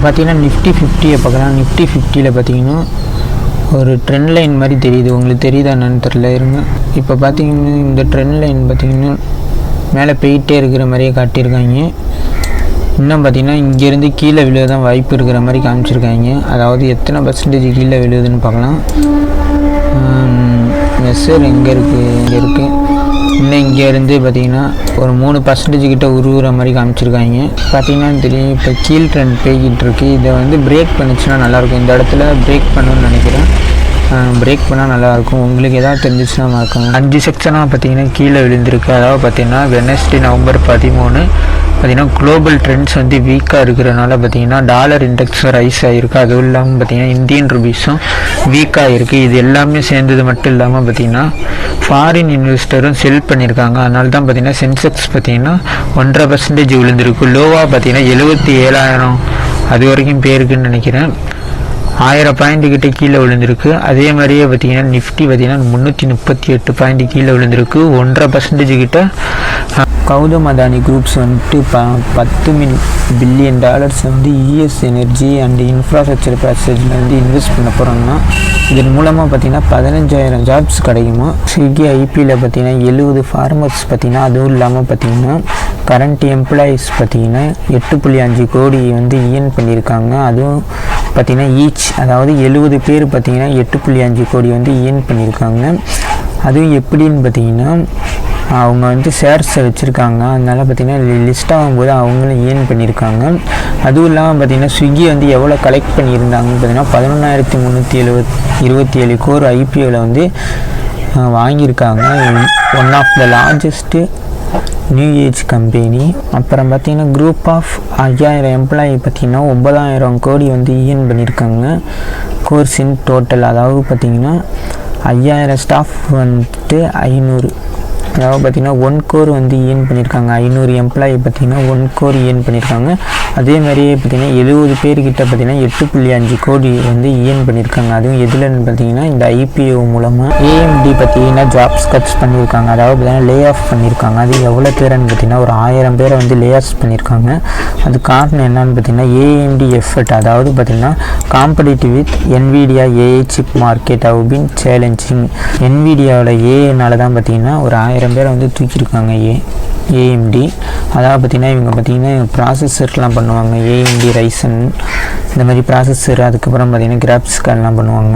பார்த்தீங்கன்னா நிஃப்டி 50 பார்க்கலாம். நிஃப்டி 50ல் பார்த்தீங்கன்னா ஒரு ட்ரெண்ட் லைன் மாதிரி தெரியுது. உங்களுக்கு தெரியுதா என்னன்னு தெரியல, இருங்க. இப்போ பார்த்தீங்கன்னா இந்த ட்ரெண்ட் லைன் பார்த்தீங்கன்னா மேலே போயிட்டே இருக்கிற மாதிரியே காட்டியிருக்காங்க. இன்னும் பார்த்தீங்கன்னா இங்கேருந்து கீழே விழுவ தான் வாய்ப்பு இருக்கிற மாதிரி காமிச்சிருக்காங்க. அதாவது எத்தனை பர்சன்டேஜ் கீழே விழுவுதுன்னு பார்க்கலாம். மெஷர் எங்கே இருக்குது இன்னும் இங்கேருந்து பார்த்தீங்கன்னா ஒரு 3% கிட்ட உருவுற மாதிரி காமிச்சிருக்காங்க. பார்த்தீங்கன்னா தெரியும், இப்போ கீழ் ட்ரெண்ட் போய்கிட்டு இருக்குது. இதை வந்து பிரேக் பண்ணிச்சுன்னா நல்லாயிருக்கும். இந்த இடத்துல பிரேக் பண்ணணும்னு நினைக்கிறேன். பிரேக் பண்ணால் நல்லாயிருக்கும். உங்களுக்கு எதாவது தெரிஞ்சிச்சுன்னா மறக்காம. 5 செக்ஷனாக பார்த்தீங்கன்னா கீழே விழுந்திருக்கு. அதாவது பார்த்தீங்கன்னா வெட்னஸ்டே நவம்பர் 13 பார்த்தீங்கன்னா குளோபல் ட்ரெண்ட்ஸ் வந்து வீக்காக இருக்கிறனால பார்த்தீங்கன்னா டாலர் இண்டெக்ஸ் ரைஸ் ஆகிருக்கு. அதுவும் இல்லாமல் பார்த்தீங்கன்னா இந்தியன் ருபீஸும் வீக்காக இருக்குது. இது எல்லாமே சேர்ந்தது மட்டும் இல்லாமல் பார்த்தீங்கன்னா ஃபாரின் இன்வெஸ்டரும் செல் பண்ணியிருக்காங்க. அதனால தான் பார்த்தீங்கன்னா சென்செக்ஸ் பார்த்தீங்கன்னா 1.5% விழுந்திருக்கு. லோவாக பார்த்தீங்கன்னா 77,000 அது வரைக்கும் பேருக்குன்னு நினைக்கிறேன். 1000 பாயிண்ட் கிட்ட கீழே விழுந்திருக்கு. அதே மாதிரியே பார்த்தீங்கன்னா நிஃப்டி பார்த்தீங்கன்னா 338 பாயிண்ட் கீழே விழுந்திருக்கு. 1.5% கிட்ட. கௌதம் அதானி குரூப்ஸ் வந்துட்டு $10 பில்லியன் வந்து யூஎஸ் எனர்ஜி அண்ட் இன்ஃப்ராஸ்ட்ரக்சர் பேசேஜில் வந்து இன்வெஸ்ட் பண்ண போகிறாங்கன்னா இதன் மூலமாக பார்த்தீங்கன்னா 15,000 ஜாப்ஸ் கிடைக்குமா. ஸ்விக்கி ஐபியில் பார்த்தீங்கன்னா 70 ஃபார்மர்ஸ் பார்த்தீங்கன்னா, அதுவும் இல்லாமல் பார்த்தீங்கன்னா கரண்ட் எம்ப்ளாயீஸ் பார்த்தீங்கன்னா 8.5 கோடி வந்து இயர்ன் பண்ணியிருக்காங்க. அதுவும் பார்த்தீங்கன்னா ஈச், அதாவது 70 பேர் பார்த்தீங்கன்னா 8.5 கோடி வந்து இயர்ன் பண்ணியிருக்காங்க. அதுவும் எப்படின்னு பார்த்தீங்கன்னா அவங்க வந்து ஷேர்ஸை வச்சுருக்காங்க. அதனால் பார்த்திங்கன்னா லிஸ்ட் ஆகும்போது அவங்களும் இயர்ன் பண்ணியிருக்காங்க. அதுவும் இல்லாமல் பார்த்திங்கன்னா ஸ்விக்கி வந்து எவ்வளோ கலெக்ட் பண்ணியிருந்தாங்கன்னு பார்த்திங்கன்னா 11,327 கோர் ஐபிஓவில் வந்து வாங்கியிருக்காங்க. One of the largest new age company. அப்புறம் பார்த்திங்கன்னா குரூப் ஆஃப் 5000 எம்ப்ளாயி பார்த்திங்கன்னா 9,000 கோடி வந்து இயர்ன் பண்ணியிருக்காங்க. கோர்ஸ் இன் டோட்டல், அதாவது பார்த்திங்கன்னா 5000 ஸ்டாஃப் வந்துட்டு 500, அதாவது பார்த்திங்கன்னா 1 கோர் வந்து இயர்ன் பண்ணியிருக்காங்க. 500 எம்ப்ளாயி பார்த்திங்கன்னா 1 கோர் இயர்ன் பண்ணியிருக்காங்க. அதே மாதிரியே பார்த்திங்கன்னா 70 பேர்கிட்ட பார்த்திங்கன்னா 8.5 கோடி வந்து இயர்ன் பண்ணியிருக்காங்க. அதுவும் எதுலன்னு பார்த்திங்கன்னா இந்த ஐபிஓ மூலமாக. ஏஎம்டி பார்த்திங்கன்னா ஜாப்ஸ் கட்ஸ் பண்ணியிருக்காங்க. அதாவது பார்த்திங்கன்னா லே ஆஃப் பண்ணியிருக்காங்க. அது எவ்வளோ பேருன்னு பார்த்திங்கன்னா ஒரு 1000 பேரை வந்து லே ஆஃப் பண்ணியிருக்காங்க. அது காரணம் என்னன்னு பார்த்திங்கன்னா ஏஎம்டி எஃபர்ட், அதாவது பார்த்திங்கன்னா competitive with Nvidia AI chip market have been challenging. என்விடியாவோட ஏஐனால தான் பார்த்திங்கன்னா ஒரு 1000 பேரை வந்து தூக்கியிருக்காங்க ஏஎம்டி. அதாவது பார்த்திங்கன்னா இவங்க பார்த்திங்கன்னா ப்ராசஸர்லாம் பண்ணுவாங்க. ஏஎம்டி ரைசன் இந்த மாதிரி ப்ராசஸர், அதுக்கப்புறம் பார்த்திங்கன்னா கிராஃபிக்ஸ் கார்டெலாம் பண்ணுவாங்க.